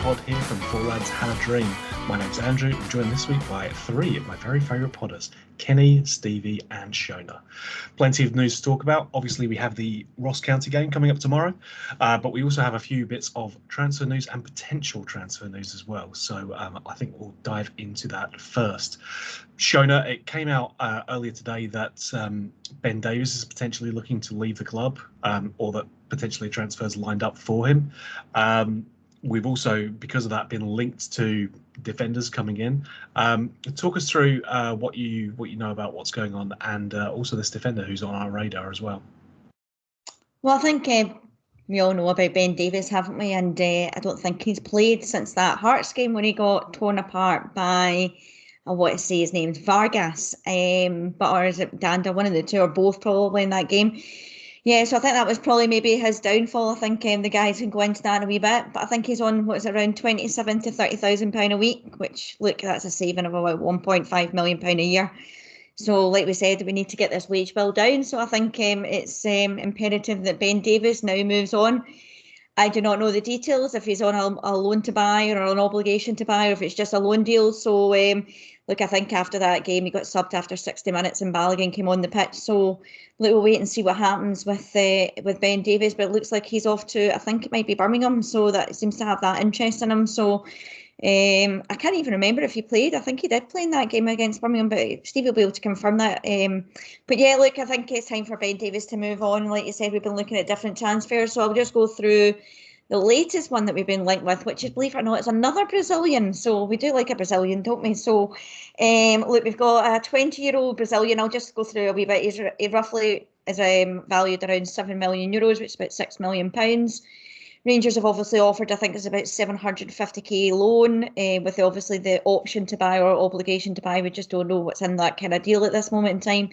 pod here from Four Lads Had a Dream. My name's Andrew. I'm joined this week by three of my very favourite podders, Kenny, Stevie and Shona. Plenty of news to talk about. Obviously, we have the Ross County game coming up tomorrow, but we also have a few bits of transfer news and potential transfer news as well. So I think we'll dive into that first. Shona, it came out earlier today that Ben Davies is potentially looking to leave the club, or that potentially transfers lined up for him. We've also, because of that, been linked to defenders coming in. Talk us through what you know about what's going on, and also this defender who's on our radar as well. Well, I think we all know about Ben Davies, haven't we? And I don't think he's played since that Hearts game when he got torn apart by, I want to say his name's Vargas, or is it Danda? One of the two, or both probably in that game. Yeah, so I think that was probably maybe his downfall. I think the guys can go into that in a wee bit, but I think he's on around £27,000 to £30,000 a week, which look, that's a saving of about £1.5 million a year. So, like we said, we need to get this wage bill down. So I think it's imperative that Ben Davies now moves on. I do not know the details, if he's on a loan to buy or an obligation to buy, or if it's just a loan deal. So, look, I think after that game, he got subbed after 60 minutes and Balogun came on the pitch. So, look, we'll wait and see what happens with Ben Davies. But it looks like he's off to, I think it might be Birmingham. So that seems to have that interest in him. So, I can't even remember if he played. I think he did play in that game against Birmingham, but Steve will be able to confirm that. But yeah, look, I think it's time for Ben Davies to move on. Like you said, we've been looking at different transfers, so I'll just go through the latest one that we've been linked with, which is, believe it or not, it's another Brazilian. So we do like a Brazilian, don't we? So look, we've got a 20-year-old Brazilian. I'll just go through a wee bit. He roughly is valued around €7 million, which is about £6 million. Rangers have obviously offered, I think it's about 750k loan, with obviously the option to buy or obligation to buy. We just don't know what's in that kind of deal at this moment in time,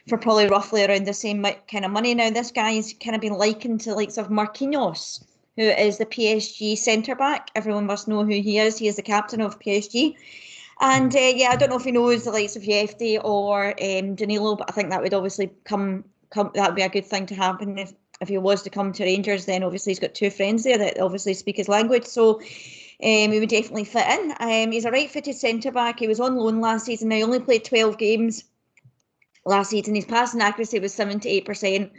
for probably roughly around the same kind of money. Now, this guy is kind of been likened to the likes of Marquinhos, who is the PSG centre-back. Everyone must know who he is. He is the captain of PSG. And yeah, I don't know if he knows the likes of Yefty or Danilo, but I think that would obviously come that would be a good thing to happen if he was to come to Rangers. Then obviously he's got two friends there that obviously speak his language, so he would definitely fit in. He's a right-footed centre-back. He was on loan last season. Now, he only played 12 games last season. His passing accuracy was 78%,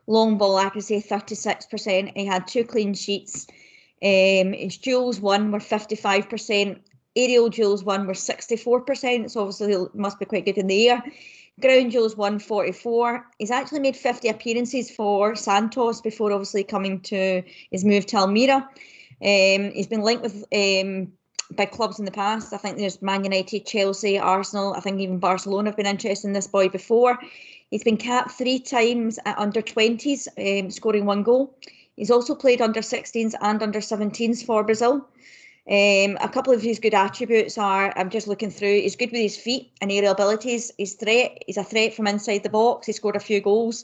long ball accuracy 36%. He had 2 clean sheets. His duels won were 55%. Aerial duels won were 64%, so obviously he must be quite good in the air. Ground duels won 44. He's actually made 50 appearances for Santos before obviously coming to his move to Almeria. He's been linked with big clubs in the past. I think there's Man United, Chelsea, Arsenal. I think even Barcelona have been interested in this boy before. He's been capped 3 times at under 20s, scoring 1 goal. He's also played under 16s and under 17s for Brazil. A couple of his good attributes are, I'm just looking through, he's good with his feet and aerial abilities. He's a threat from inside the box. He scored a few goals.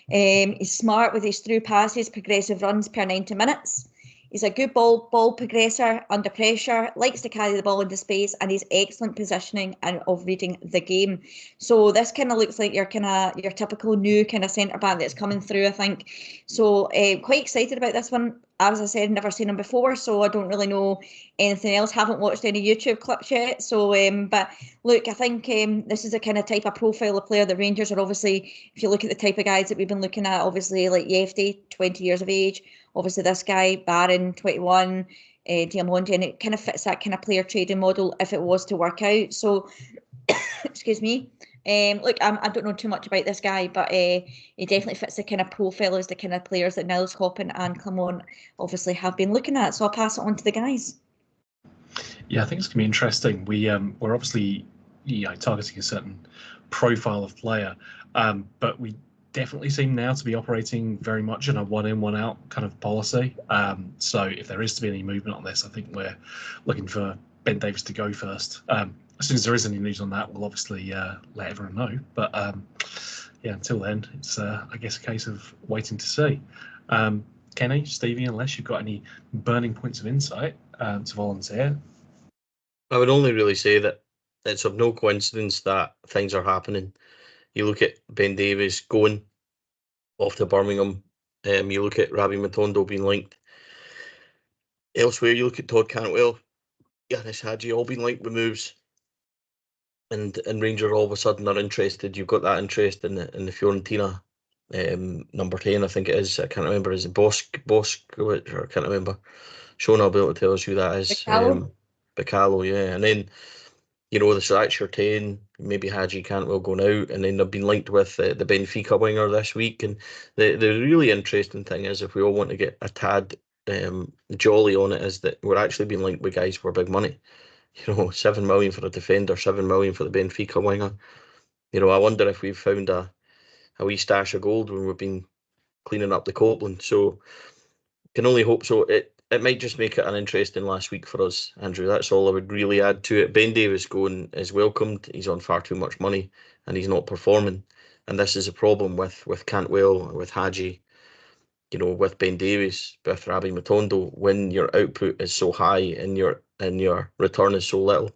He's smart with his through passes, progressive runs per 90 minutes. He's a good ball progressor under pressure, likes to carry the ball into space, and he's excellent positioning and of reading the game. So this kind of looks like your typical new kind of centre back that's coming through, I think. So quite excited about this one. As I said, never seen him before, so I don't really know anything else. Haven't watched any YouTube clips yet. So, but look, I think this is a kind of type of profile of player. The Rangers are obviously, if you look at the type of guys that we've been looking at, obviously like Yefty, 20 years of age. Obviously this guy, Barron, 21, Diamondi, and it kind of fits that kind of player trading model if it was to work out. So, excuse me. Look, I don't know too much about this guy, but he definitely fits the kind of profile as the kind of players that Niles Coppin and Clermont obviously have been looking at. So I'll pass it on to the guys. Yeah, I think it's going to be interesting. We're obviously targeting a certain profile of player, but we definitely seem now to be operating very much in a one in, one out kind of policy. So if there is to be any movement on this, I think we're looking for Ben Davies to go first. As soon as there is any news on that, we'll obviously let everyone know. But yeah, until then, it's I guess a case of waiting to see. Kenny, Stevie, unless you've got any burning points of insight to volunteer. I would only really say that it's of no coincidence that things are happening. You look at Ben Davies going off to Birmingham. You look at Rabi Matondo being linked. Elsewhere, you look at Todd Cantwell, Yanis Hadji, all been linked with moves, and Rangers all of a sudden are interested. You've got that interest in the Fiorentina number 10, I think it is. I can't remember. Is it Boskowicz, or I can't remember. Shona will be able to tell us who that is. Bacalo, yeah. And then, so that's your 10, maybe Hadji Cantwell going out, and then they've been linked with the Benfica winger this week. And the really interesting thing is, if we all want to get a tad jolly on it, is that we're actually being linked with guys for big money. 7 million for a defender, 7 million for the Benfica winger. I wonder if we've found a wee stash of gold when we've been cleaning up the Copeland. So can only hope so. It might just make it an interesting last week for us, Andrew. That's all I would really add to it. Ben Davies going is welcomed. He's on far too much money and he's not performing. And this is a problem with Cantwell, with Hadji, with Ben Davies, with Rabbi Matondo. When your output is so high and your return is so little,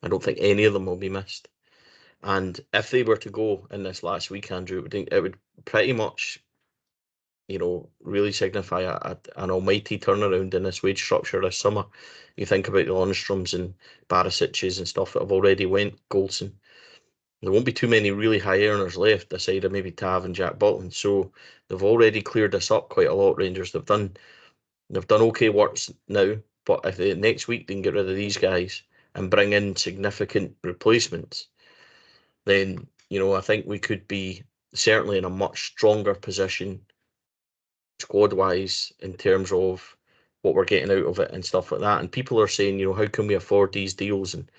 I don't think any of them will be missed. And if they were to go in this last week, Andrew, it would pretty much, really signify an almighty turnaround in this wage structure this summer. You think about the Lundströms and Barisic's and stuff that have already went, Goldson. There won't be too many really high earners left aside of maybe Tav and Jack Butland. So they've already cleared this up quite a lot, Rangers. They've done okay works now, but if next week they can get rid of these guys and bring in significant replacements, then, I think we could be certainly in a much stronger position squad-wise in terms of what we're getting out of it and stuff like that. And people are saying, how can we afford these deals? And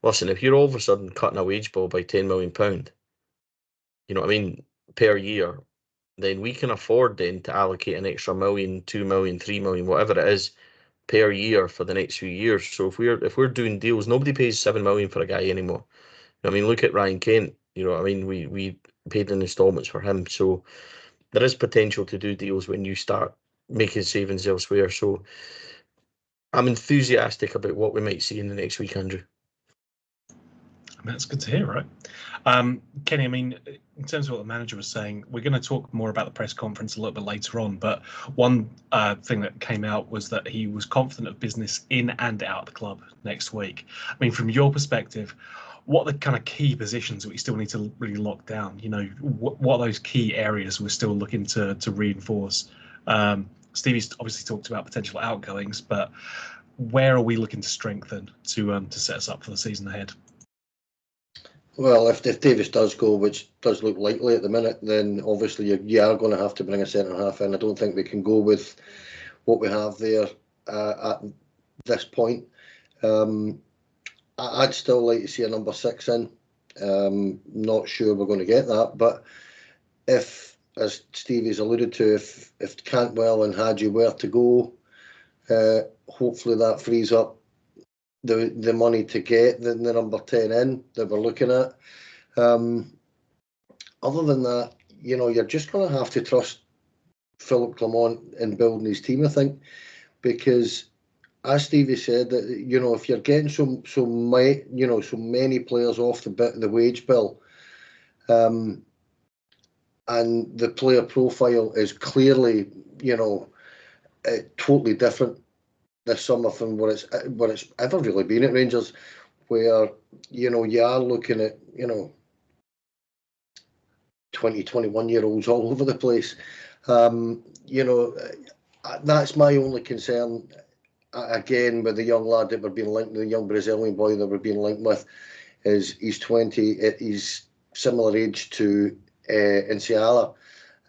listen, if you're all of a sudden cutting a wage bill by £10 million, per year, then we can afford then to allocate an extra million, 2 million, 3 million, whatever it is, per year for the next few years. So if we're doing deals, nobody pays 7 million for a guy anymore. Look at Ryan Kent. We paid in installments for him. So there is potential to do deals when you start making savings elsewhere. So I'm enthusiastic about what we might see in the next week, Andrew. That's good to hear, right? Kenny, in terms of what the manager was saying, we're going to talk more about the press conference a little bit later on, but one thing that came out was that he was confident of business in and out of the club next week. From your perspective, what are the kind of key positions that we still need to really lock down? What are those key areas we're still looking to reinforce? Stevie's obviously talked about potential outgoings, but where are we looking to strengthen to set us up for the season ahead? Well, if Davies does go, which does look likely at the minute, then obviously you are going to have to bring a centre-half in. I don't think we can go with what we have there at this point. I'd still like to see a number 6 in. Not sure we're going to get that, but if, as Stevie's alluded to, if Cantwell and Hadji were to go, hopefully that frees up the money to get the number 10 in that we're looking at. Other than that, you're just going to have to trust Philip Clement in building his team, I think, because as Stevie said, that if you're getting so many players off the wage bill, and the player profile is clearly totally different this summer from what it's ever really been at Rangers, where you are looking at 20, 21-year-olds all over the place. That's my only concern. Again, with the young lad that we're being linked, the young Brazilian boy that we're being linked with, is he's 20. He's similar age to Enciala,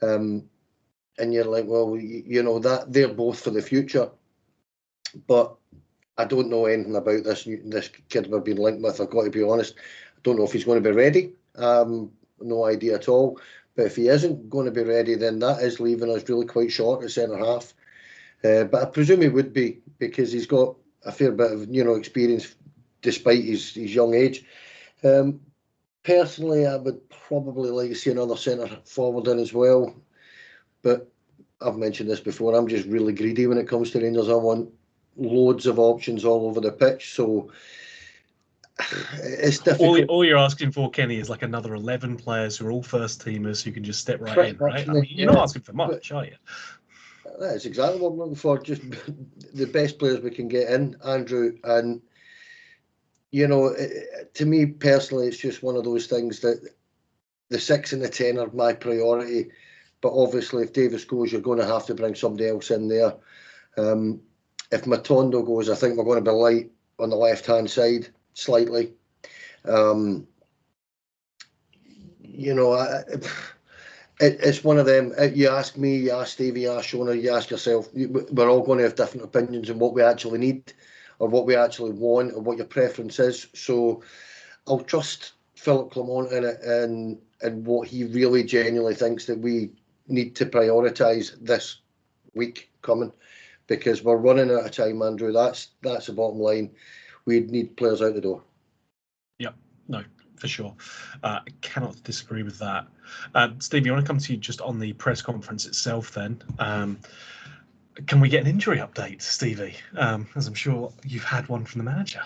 and you're like, well, that they're both for the future. But I don't know anything about this kid we're being linked with. I've got to be honest. I don't know if he's going to be ready. No idea at all. But if he isn't going to be ready, then that is leaving us really quite short at centre half. But I presume he would be, because he's got a fair bit of experience despite his young age. Personally, I would probably like to see another centre forward in as well. But I've mentioned this before. I'm just really greedy when it comes to Rangers. I want loads of options all over the pitch, so it's difficult. All you're asking for, Kenny, is like another 11 players who are all first teamers who can just step right in, right? You're not asking for much, are you? That's exactly what I'm looking for. Just the best players we can get in, Andrew. And, you know, to me personally, it's just one of those things that the 6 and the 10 are my priority. But obviously, if Davies goes, you're going to have to bring somebody else in there. If Matondo goes, I think we're going to be light on the left-hand side slightly. You know, it's one of them. You ask me, you ask Stevie, you ask Shona, you ask yourself. We're all going to have different opinions on what we actually need, or what we actually want, or what your preference is. So I'll trust Philip Clement in it, and what he really genuinely thinks that we need to prioritise this week coming, because we're running out of time, Andrew. That's the bottom line. We need players out the door. Yep, no, for sure. Cannot disagree with that. Steve, I want to come to you just on the press conference itself then. Can we get an injury update, Stevie? As I'm sure you've had one from the manager.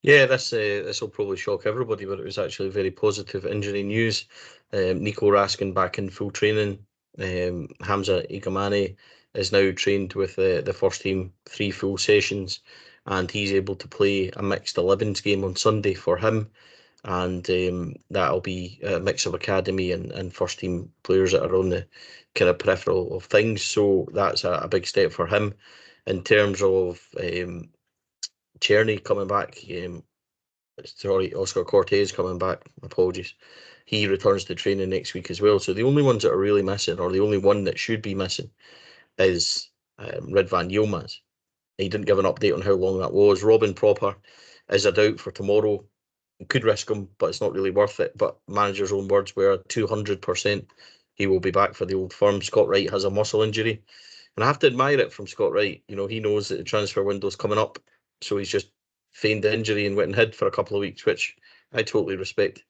Yeah, this will probably shock everybody, but it was actually very positive injury news. Nico Raskin back in full training. Hamza Igamane is now trained with the first team 3 full sessions, and he's able to play a mixed 11s game on Sunday for him. And that'll be a mix of academy and first team players that are on the kind of peripheral of things. So that's a big step for him. In terms of Czerny coming back, Oscar Cortez coming back, apologies. He returns to training next week as well. So the only ones that are really missing, or the only one that should be missing, is Ridvan Yilmaz. He didn't give an update on how long that was. Robin Proper is a doubt for tomorrow. Could risk him, but it's not really worth it. But manager's own words were 200% he will be back for the Old Firm. Scott Wright has a muscle injury, and I have to admire it from Scott Wright. You know, he knows that the transfer window's coming up, so he's just feigned the injury and went and hid for a couple of weeks, which I totally respect.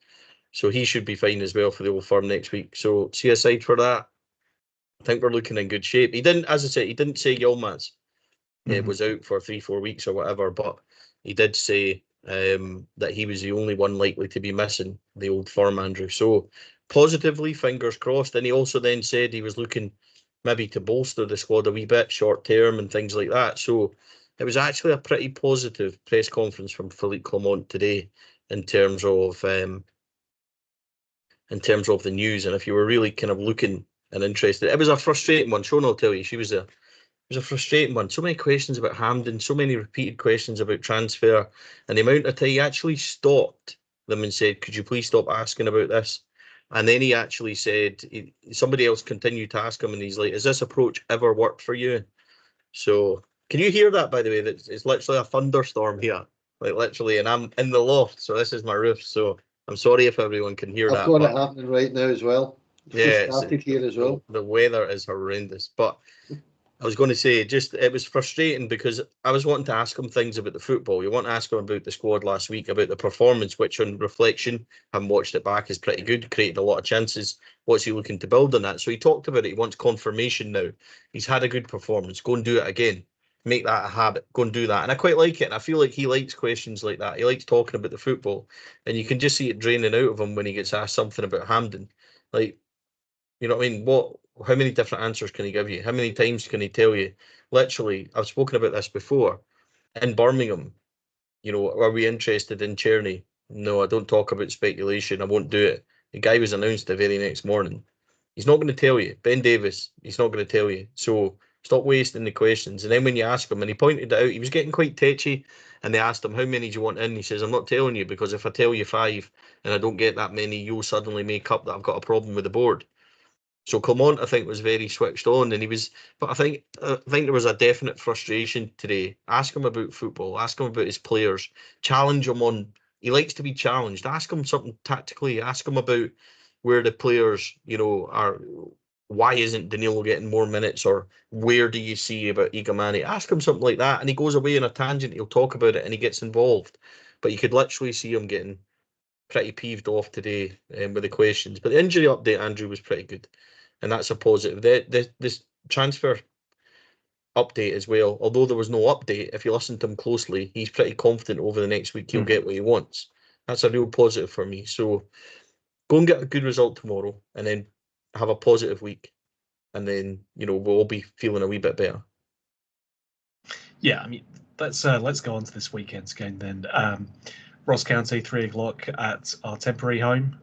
So he should be fine as well for the Old Firm next week. So see aside for that, I think we're looking in good shape. He didn't, as I said, he didn't say Yilmaz was out for 3-4 weeks or whatever, but he did say that he was the only one likely to be missing the Old Firm, Andrew. So positively, fingers crossed. And he also then said he was looking maybe to bolster the squad a wee bit short term and things like that. So it was actually a pretty positive press conference from Philippe Clement today in terms of the news. And if you were really kind of looking and interested, it was a frustrating one. Shona will tell you, she was there. It was a frustrating one. So many questions about Hampden, so many repeated questions about transfer, and the amount of time he actually stopped them and said, could you please stop asking about this? And then he actually said, somebody else continued to ask him, and he's like, has this approach ever worked for you? So can you hear that, by the way? That it's literally a thunderstorm here, like literally, and I'm in the loft, so this is my roof. So I'm sorry if everyone can hear that. I've got it happening right now as well. Yeah, Started here as well. The weather is horrendous, but I was going to say, just it was frustrating because I was wanting to ask him things about the football. You want to ask him about the squad last week, about the performance, which on reflection, having watched it back, is pretty good, created a lot of chances. What's he looking to build on that? So he talked about it. He wants confirmation now. He's had a good performance. Go and do it again. Make that a habit. Go and do that. And I quite like it. And I feel like he likes questions like that. He likes talking about the football. And you can just see it draining out of him when he gets asked something about Hampden. Like, you know what I mean? How many different answers can he give you? How many times can he tell you? Literally, I've spoken about this before. In Birmingham, you know, are we interested in Czerny? No, I don't talk about speculation. I won't do it. The guy was announced the very next morning. He's not going to tell you. Ben Davies, he's not going to tell you. So stop wasting the questions. And then when you ask him, and he pointed it out, he was getting quite tetchy. And they asked him, how many do you want in? He says, I'm not telling you, because if I tell you 5 and I don't get that many, you'll suddenly make up that I've got a problem with the board. So Clement, I think, was very switched on, and he was. But I think there was a definite frustration today. Ask him about football. Ask him about his players. Challenge him on. He likes to be challenged. Ask him something tactically. Ask him about where the players, you know, are. Why isn't Danilo getting more minutes, or where do you see about Igamane? Ask him something like that, and he goes away on a tangent. He'll talk about it, and he gets involved. But you could literally see him getting pretty peeved off today with the questions. But the injury update, Andrew, was pretty good. And that's a positive. This transfer update as well, although there was no update, if you listen to him closely, he's pretty confident over the next week he'll get what he wants. That's a real positive for me. So go and get a good result tomorrow and then have a positive week. and then we'll all be feeling a wee bit better. Yeah, I mean, let's go on to this weekend's game then. Ross County, 3 o'clock at our temporary home,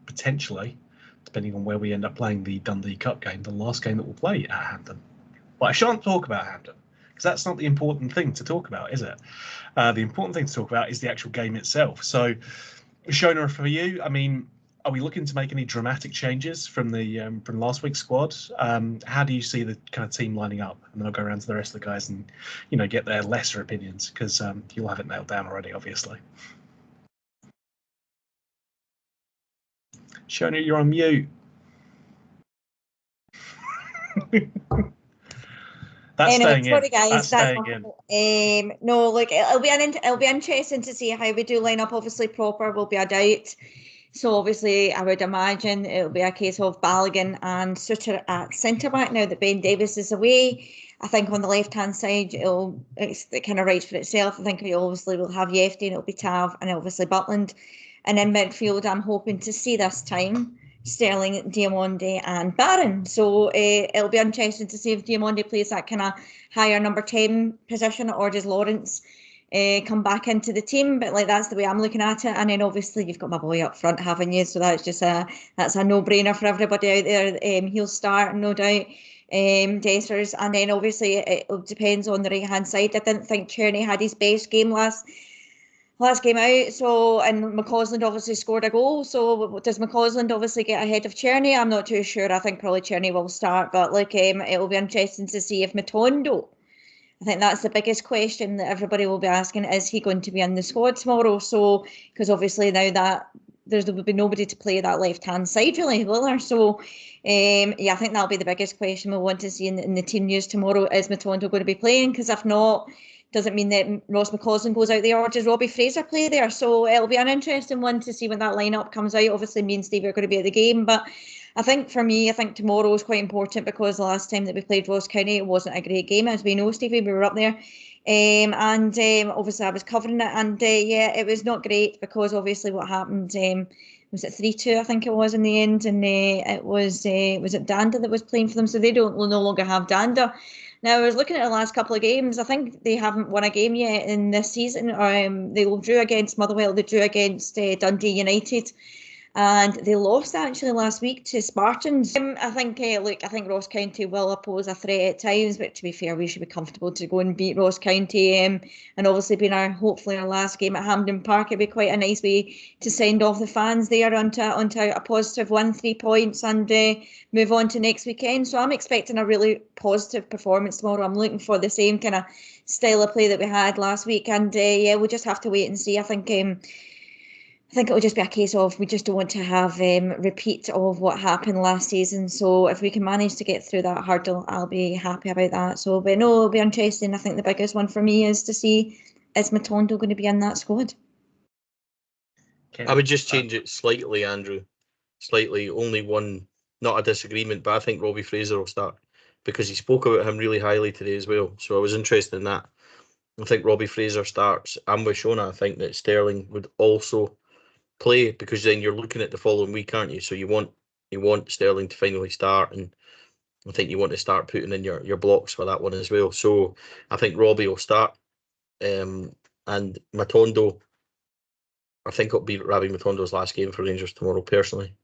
potentially, depending on where we end up playing the Dundee Cup game, the last game that we'll play at Hampden. But I shan't talk about Hampden, because that's not the important thing to talk about, is it? The important thing to talk about is the actual game itself. So, Shona, for you, I mean, are we looking to make any dramatic changes from last week's squad? How do you see the kind of team lining up? And then I'll go around to the rest of the guys and get their lesser opinions, because you'll have it nailed down already, obviously. Shona, you're on mute. That's anyway, staying sorry in. guys, That's staying in. No, look, it'll be interesting to see how we do line up. Obviously, Proper will be a doubt. So obviously, I would imagine it'll be a case of Balogun and Suter at centre back now that Ben Davies is away. I think on the left hand side, it kind of writes for itself. I think we obviously will have Yefty and it'll be Tav and obviously Butland. And in midfield, I'm hoping to see this time Sterling, Diamonde and Barron. So it'll be interesting to see if Diamonde plays that kind of higher number 10 position, or does Lawrence come back into the team. But that's the way I'm looking at it. And then obviously you've got my boy up front, haven't you? So that's a no-brainer for everybody out there. He'll start, no doubt. Dessers, and then obviously it depends on the right hand side. I didn't think Cherney had his best game last game out. So, and McCausland obviously scored a goal. So does McCausland obviously get ahead of Cherney? I'm not too sure. I think probably Cherney will start, but it will be interesting to see if Matondo. I think that's the biggest question that everybody will be asking: is he going to be in the squad tomorrow? So, because obviously now that there will be nobody to play that left hand side, really, will there? So, I think that'll be the biggest question we'll want to see in the team news tomorrow: is Matondo going to be playing? Because if not, doesn't mean that Ross McCausland goes out there, or does Robbie Fraser play there? So it'll be an interesting one to see when that lineup comes out. Obviously, me and Stevie are going to be at the game, but I think for me, tomorrow is quite important, because the last time that we played Ross County, it wasn't a great game, as we know, Stevie. We were up there, and obviously I was covering it, and it was not great, because obviously what happened, was it 3-2? I think it was in the end, and it was it Danda that was playing for them, so they no longer have Danda. Now, I was looking at the last couple of games. I think they haven't won a game yet in this season. They drew against Motherwell. They drew against Dundee United. And they lost actually last week to Spartans. I think Ross County will oppose a threat at times, but to be fair, we should be comfortable to go and beat Ross County. And obviously, being hopefully our last game at Hampden Park, it'd be quite a nice way to send off the fans there onto a positive 1-3 points and move on to next weekend. So I'm expecting a really positive performance tomorrow. I'm looking for the same kind of style of play that we had last week, and we'll just have to wait and see. I think it will just be a case of we just don't want to have repeat of what happened last season. So if we can manage to get through that hurdle, I'll be happy about that. So, but no, it'll be interesting. I think the biggest one for me is to see, is Matondo going to be in that squad? I would just change it slightly, Andrew. Slightly, only one, not a disagreement, but I think Robbie Fraser will start, because he spoke about him really highly today as well. So I was interested in that. I think Robbie Fraser starts. I'm with Shona. I think that Sterling would also play, because then you're looking at the following week, aren't you? So you want Sterling to finally start, and I think you want to start putting in your blocks for that one as well. So I think Robbie will start, and Matondo, I think it'll be Rabbi Matondo's last game for Rangers tomorrow, personally.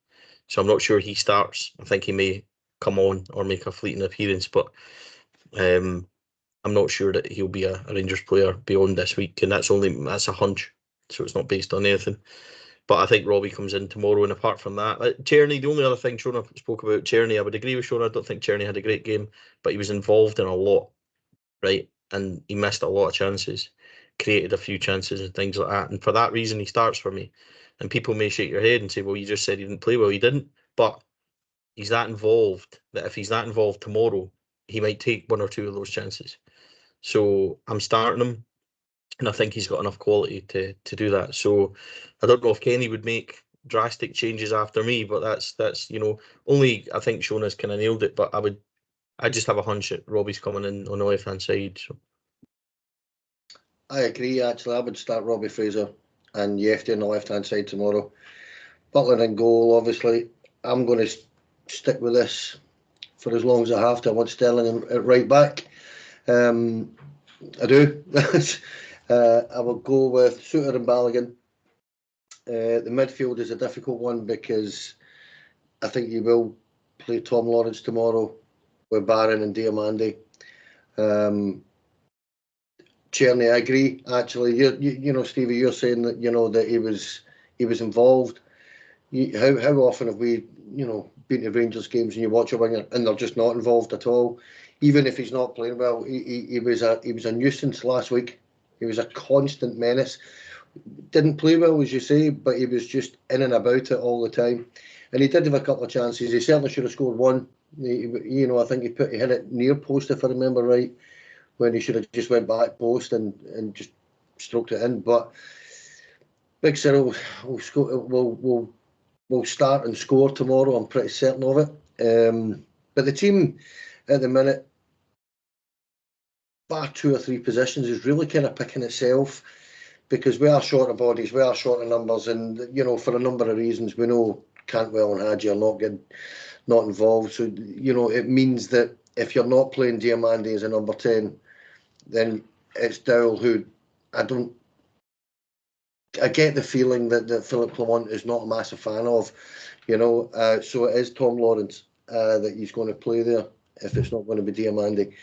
So I'm not sure he starts. I think he may come on or make a fleeting appearance, but I'm not sure that he'll be a Rangers player beyond this week, and that's a hunch, so it's not based on anything. But I think Robbie comes in tomorrow, and apart from that, Cherney, the only other thing Shona spoke about, Cherney, I would agree with Shona. I don't think Cherney had a great game, but he was involved in a lot, right? And he missed a lot of chances, created a few chances and things like that. And for that reason, he starts for me. And people may shake your head and say, well, you just said he didn't play well. He didn't, but he's that involved that if he's that involved tomorrow, he might take one or two of those chances. So I'm starting him, and I think he's got enough quality to do that. So I don't know if Kenny would make drastic changes after me, but that's only I think Shona's kind of nailed it. But I just have a hunch that Robbie's coming in on the left hand side. So I agree. Actually, I would start Robbie Fraser and Yefty on the left hand side tomorrow. Butler in goal. Obviously, I'm going to stick with this for as long as I have to. I want Sterling at right back. I do. I will go with Suter and Balogun. The midfield is a difficult one because I think you will play Tom Lawrence tomorrow with Barron and Diamandi. Cherny, I agree. Actually, you know, Stevie, you're saying that that he was involved. How often have we been to Rangers games and you watch a winger and they're just not involved at all? Even if he's not playing well, he was a nuisance last week. He was a constant menace. Didn't play well, as you say, but he was just in and about it all the time. And he did have a couple of chances. He certainly should have scored one. I think he hit it near post, if I remember right, when he should have just went back post and just stroked it in. But Big Cyril will start and score tomorrow. I'm pretty certain of it. But the team at the minute, bar 2 or 3 positions, is really kind of picking itself, because we are short of bodies, we are short of numbers, and for a number of reasons, we know Cantwell and Hadji are not involved. So it means that if you're not playing Diamandi as a number 10, then it's Dowell, who I get the feeling that Philip Clement is not a massive fan of, so it is Tom Lawrence that he's going to play there if it's not going to be Diamandi.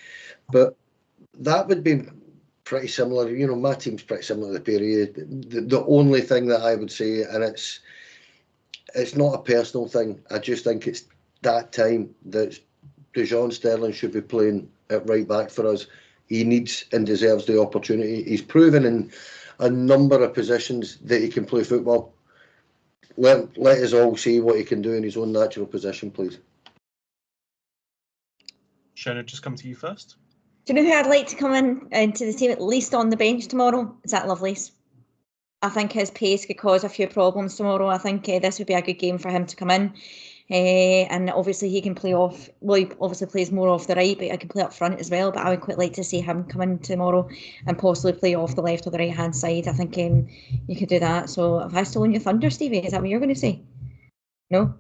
But that would be pretty similar. My team's pretty similar to the period. The only thing that I would say, and it's not a personal thing, I just think it's that time that Dujon Sterling should be playing at right back for us. He needs and deserves the opportunity. He's proven in a number of positions that he can play football. Let us all see what he can do in his own natural position, please. Shona, just come to you first. Do you know who I'd like to come into the team at least on the bench tomorrow? Is that Lovelace? I think his pace could cause a few problems tomorrow. I think this would be a good game for him to come in. And obviously he can play off, well, he obviously plays more off the right, but I can play up front as well. But I would quite like to see him come in tomorrow and possibly play off the left or the right hand side. I think you could do that. So have I stolen your thunder, Stevie? Is that what you're going to say? No?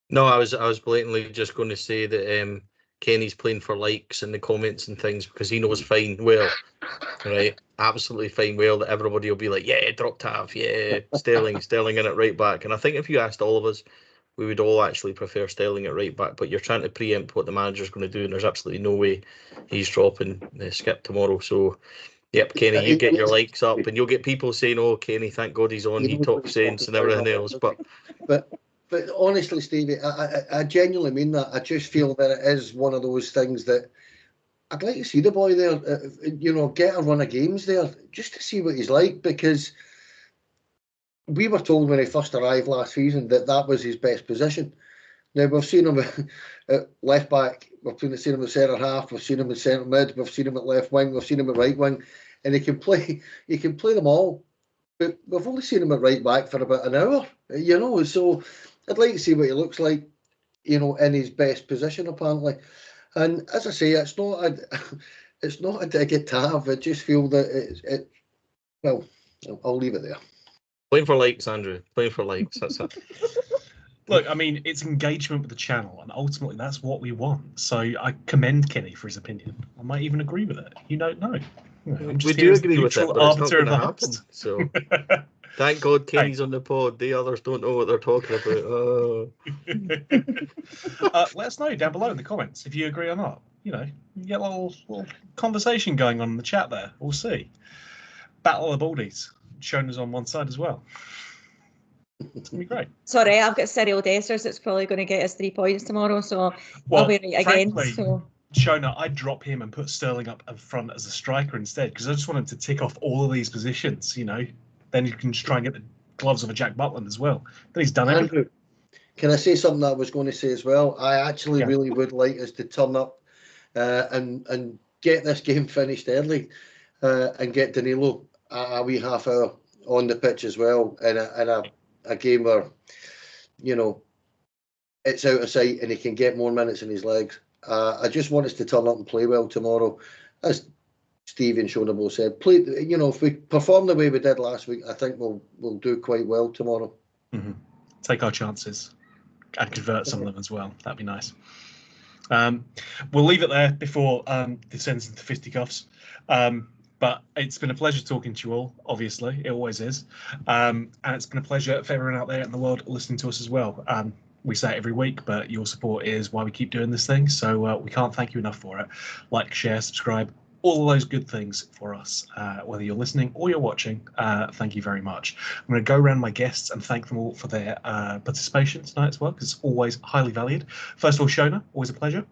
No, I was blatantly just going to say that Kenny's playing for likes in the comments and things, because he knows fine well, right? Absolutely fine well that everybody will be like, yeah, drop Tav, yeah, Sterling in at right back. And I think if you asked all of us, we would all actually prefer Sterling at right back, but you're trying to preempt what the manager's going to do, and there's absolutely no way he's dropping Skip tomorrow. So, yep, Kenny, you get your likes up, and you'll get people saying, oh, Kenny, thank God he's on, he talks sense and everything else. But honestly, Stevie, I genuinely mean that. I just feel that it is one of those things that I'd like to see the boy there, get a run of games there, just to see what he's like, because we were told when he first arrived last season that was his best position. Now, we've seen him at left back, we've seen him at centre half, we've seen him at centre mid, we've seen him at left wing, we've seen him at right wing, and he can play them all. But we've only seen him at right back for about an hour, so I'd like to see what he looks like, in his best position, apparently. And as I say, it's not a dig at Tav. I just feel that well, I'll leave it there. Playing for likes, Andrew. Playing for likes. That's it. Look, I mean, it's engagement with the channel, and ultimately that's what we want. So I commend Kenny for his opinion. I might even agree with it. You don't know. We do agree with it, but it's not going to happen. So thank God Kenny's on the pod. The others don't know what they're talking about. Oh. Let us know down below in the comments if you agree or not. You get a little conversation going on in the chat there. We'll see. Battle of the Baldies. Shona's on one side as well. It's going to be great. Sorry, I've got Cyril Dessers that's probably going to get us 3 points tomorrow, so I'll be right frankly, again. So. Shona, I'd drop him and put Sterling up in front as a striker instead, because I just want him to tick off all of these positions, Then you can just try and get the gloves of a Jack Butland as well. Then he's done everything. Andrew, can I say something that I was going to say as well? I actually really would like us to turn up and get this game finished early and get Danilo a wee half hour on the pitch as well in a game where, it's out of sight and he can get more minutes in his legs. I just want us to turn up and play well tomorrow. As Stevie and Shona both said, play. If we perform the way we did last week, I think we'll do quite well tomorrow. Mm-hmm. Take our chances and convert some of them as well. That'd be nice. We'll leave it there before this ends into fisticuffs. But it's been a pleasure talking to you all, obviously. It always is. And it's been a pleasure for everyone out there in the world listening to us as well. We say it every week, but your support is why we keep doing this thing. So we can't thank you enough for it. Like, share, subscribe, all of those good things for us, whether you're listening or you're watching. Thank you very much. I'm going to go around my guests and thank them all for their participation tonight as well, because it's always highly valued. First of all, Shona, always a pleasure.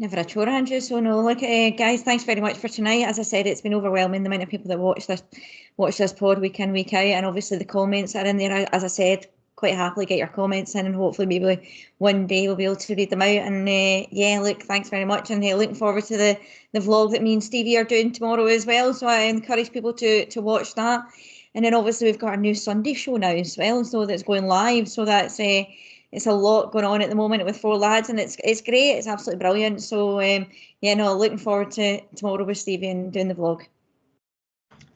Never a chore, Andrew. So no, look, guys, thanks very much for tonight. As I said, it's been overwhelming, the amount of people that watch this pod week in, week out, and obviously the comments are in there. As I said, quite happily get your comments in, and hopefully maybe one day we'll be able to read them out. And yeah, look, thanks very much, and looking forward to the vlog that me and Stevie are doing tomorrow as well. So I encourage people to watch that. And then obviously we've got our new Sunday show now as well, so that's going live. So that's it's a lot going on at the moment with 4 lads, and it's great. It's absolutely brilliant. So yeah, no, looking forward to tomorrow with Stevie and doing the vlog.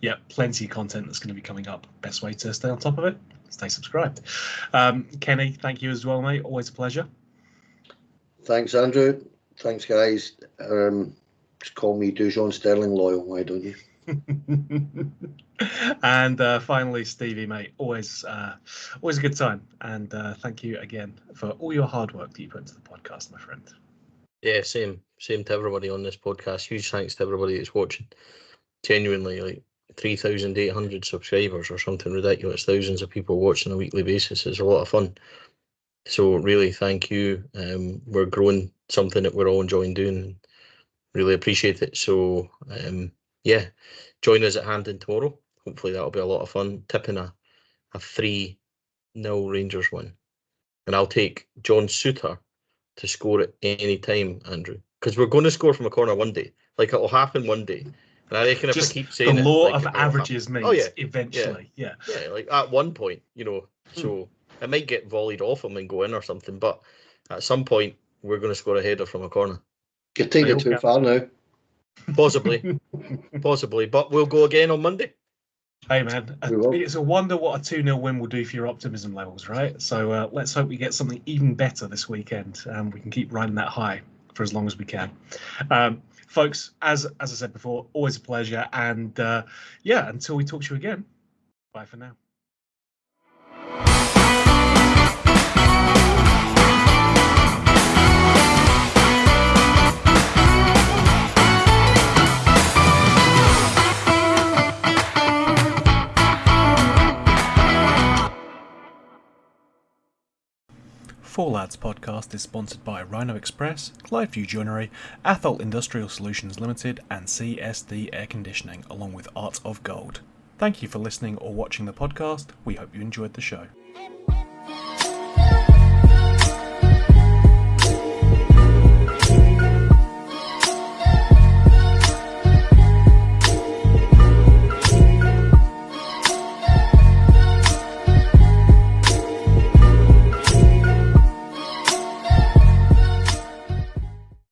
Yeah, plenty of content that's going to be coming up. Best way to stay on top of it, stay subscribed. Kenny, thank you as well, mate. Always a pleasure. Thanks, Andrew. Thanks, guys. Just call me Dujon Sterling Loyal, why don't you? And finally, Stevie, mate, always a good time. And thank you again for all your hard work that you put into the podcast, my friend. Yeah, same to everybody on this podcast. Huge thanks to everybody that's watching. Genuinely, like 3,800 subscribers or something ridiculous. Thousands of people watching on a weekly basis. It's a lot of fun. So really, thank you. We're growing something that we're all enjoying doing. Really appreciate it. So yeah, join us at Hampden tomorrow. Hopefully that'll be a lot of fun. Tipping a 3-0 Rangers win. And I'll take John Souttar to score at any time, Andrew. Because we're going to score from a corner one day. Like, it'll happen one day. And I reckon if I keep saying the it, law like, of averages means eventually. Yeah, like at one point, so it might get volleyed off him and go in or something, but at some point we're going to score a header from a corner. You're taking it too far now. Possibly, but we'll go again on Monday. Hey man, it's a wonder what a 2-0 win will do for your optimism levels, right? So let's hope we get something even better this weekend, and we can keep riding that high for as long as we can. Folks, as I said before, always a pleasure, and yeah, until we talk to you again, bye for now. Four Lads podcast is sponsored by Rhino Express, Clyde Joinery, Athol Industrial Solutions Limited, and CSD Air Conditioning, along with Art of Gold. Thank you for listening or watching the podcast. We hope you enjoyed the show.